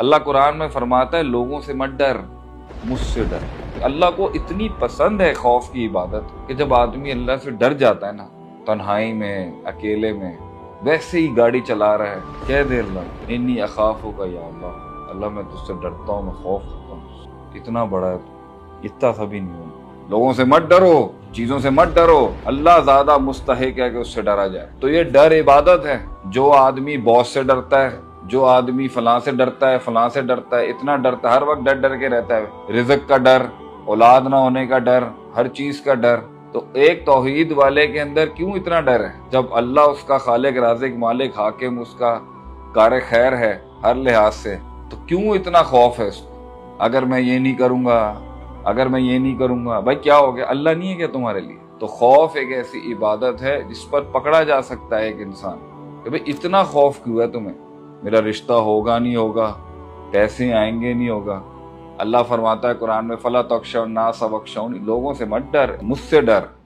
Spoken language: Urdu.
اللہ قرآن میں فرماتا ہے لوگوں سے مت ڈر، مجھ سے ڈر۔ اللہ کو اتنی پسند ہے خوف کی عبادت کہ جب آدمی اللہ سے ڈر جاتا ہے نا، تنہائی میں، اکیلے میں، ویسے ہی گاڑی چلا رہا ہے، کہہ دے اللہ انی اخافک یا اللہ، اللہ میں تجھ سے ڈرتا ہوں، میں خوف کرتا ہوں، اتنا بڑا ہے تو، اتنا سا بھی نہیں ہوں۔ لوگوں سے مت ڈرو، چیزوں سے مت ڈرو، اللہ زیادہ مستحق ہے کہ اس سے ڈرا جائے۔ تو یہ ڈر عبادت ہے۔ جو آدمی باس سے ڈرتا ہے، جو آدمی فلاں سے ڈرتا ہے، فلاں سے ڈرتا ہے، اتنا ڈرتا ہے، ہر وقت ڈر ڈر کے رہتا ہے، رزق کا ڈر، اولاد نہ ہونے کا ڈر، ہر چیز کا ڈر، تو ایک توحید والے کے اندر کیوں اتنا ڈر ہے؟ جب اللہ اس کا خالق، رازق، مالک، حاکم، اس کا کار خیر ہے ہر لحاظ سے، تو کیوں اتنا خوف ہے اس کو؟ اگر میں یہ نہیں کروں گا، اگر میں یہ نہیں کروں گا، بھائی کیا ہو گیا؟ اللہ نہیں ہے کیا تمہارے لیے؟ تو خوف ایک ایسی عبادت ہے جس پر پکڑا جا سکتا ہے ایک انسان کہ بھائی اتنا خوف کیوں ہے تمہیں؟ میرا رشتہ ہوگا نہیں ہوگا، پیسے آئیں گے نہیں ہوگا۔ اللہ فرماتا ہے قرآن میں فَلَا تَخْشَوْا النَّاسَ وَاخْشَوْنِی، لوگوں سے مت ڈر، مجھ سے ڈر۔